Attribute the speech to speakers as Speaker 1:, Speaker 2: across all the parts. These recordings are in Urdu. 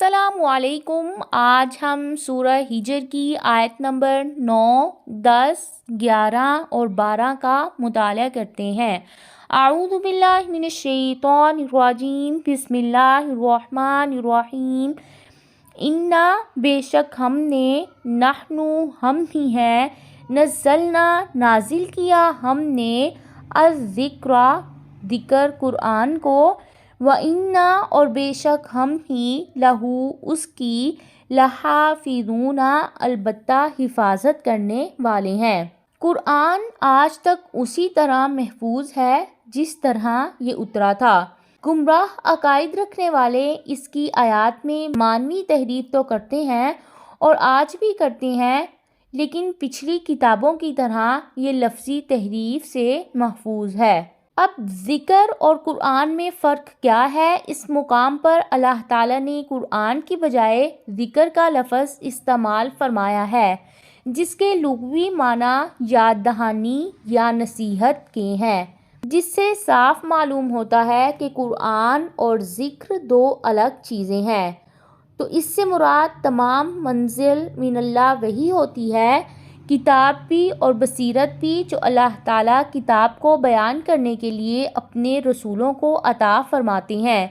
Speaker 1: السلام علیکم۔ آج ہم سورہ ہجر کی آیت نمبر 9، 10، 11 اور 12 کا مطالعہ کرتے ہیں۔ اعوذ باللہ من الشیطان الرجیم، بسم اللہ الرحمن الرحیم۔ انا بے شک ہم نے، نحن ہم ہی ہیں، نزلنا نازل کیا ہم نے، الذکر ذکر قرآن کو، وَإِنَّا اور بے شک ہم ہی، لہو اس کی، لحافظون البتہ حفاظت کرنے والے ہیں۔ قرآن آج تک اسی طرح محفوظ ہے جس طرح یہ اترا تھا۔ گمراہ عقائد رکھنے والے اس کی آیات میں معنوی تحریف تو کرتے ہیں اور آج بھی کرتے ہیں، لیکن پچھلی کتابوں کی طرح یہ لفظی تحریف سے محفوظ ہے۔ اب ذکر اور قرآن میں فرق کیا ہے؟ اس مقام پر اللہ تعالیٰ نے قرآن کی بجائے ذکر کا لفظ استعمال فرمایا ہے، جس کے لغوی معنی یاد دہانی یا نصیحت کے ہیں، جس سے صاف معلوم ہوتا ہے کہ قرآن اور ذکر دو الگ چیزیں ہیں۔ تو اس سے مراد تمام منزل من اللہ وحی ہوتی ہے، کتاب بھی اور بصیرت بھی جو اللہ تعالیٰ کتاب کو بیان کرنے کے لیے اپنے رسولوں کو عطا فرماتے ہیں۔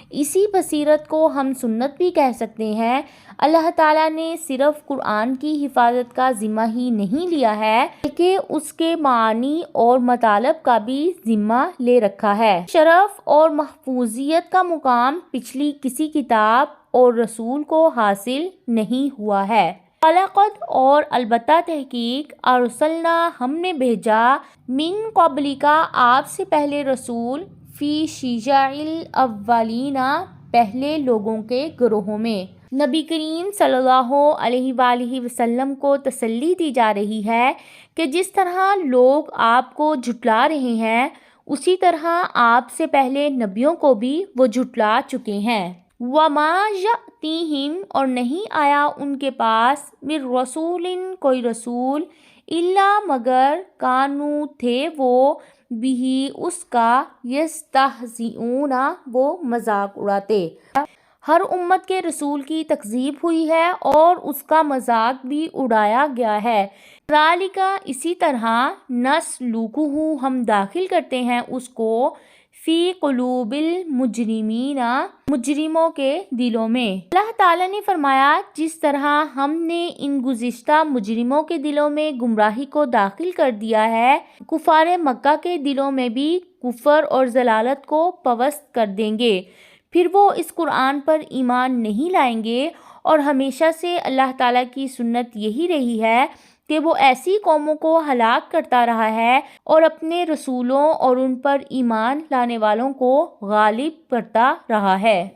Speaker 1: اسی بصیرت کو ہم سنت بھی کہہ سکتے ہیں۔ اللہ تعالیٰ نے صرف قرآن کی حفاظت کا ذمہ ہی نہیں لیا ہے، بلکہ اس کے معانی اور مطالب کا بھی ذمہ لے رکھا ہے۔ شرف اور محفوظیت کا مقام پچھلی کسی کتاب اور رسول کو حاصل نہیں ہوا ہے۔ وَلَقَدْ اور البتہ تحقیق، ارسلنا ہم نے بھیجا، من قبلک آپ سے پہلے رسول، فی شیع الاولین پہلے لوگوں کے گروہوں میں۔ نبی کریم صلی اللہ علیہ وآلہ وسلم کو تسلی دی جا رہی ہے کہ جس طرح لوگ آپ کو جھٹلا رہے ہیں، اسی طرح آپ سے پہلے نبیوں کو بھی وہ جھٹلا چکے ہیں۔ وَمَا يَأْتِيهِمْ اور نہیں آیا ان کے پاس، مِن رسول کوئی رسول، الا مگر کانوا تھے وہ، بہ اس کا، یستہزئون وہ مذاق اڑاتے۔ ہر امت کے رسول کی تکذیب ہوئی ہے اور اس کا مذاق بھی اڑایا گیا ہے۔ ذالک اسی طرح، نسلکہ ہم داخل کرتے ہیں اس کو، فی قلوب المجرمین مجرموں کے دلوں میں۔ اللہ تعالیٰ نے فرمایا جس طرح ہم نے ان گزشتہ مجرموں کے دلوں میں گمراہی کو داخل کر دیا ہے، کفار مکہ کے دلوں میں بھی کفر اور ضلالت کو پوست کر دیں گے، پھر وہ اس قرآن پر ایمان نہیں لائیں گے۔ اور ہمیشہ سے اللہ تعالیٰ کی سنت یہی رہی ہے کہ وہ ایسی قوموں کو ہلاک کرتا رہا ہے اور اپنے رسولوں اور ان پر ایمان لانے والوں کو غالب کرتا رہا ہے۔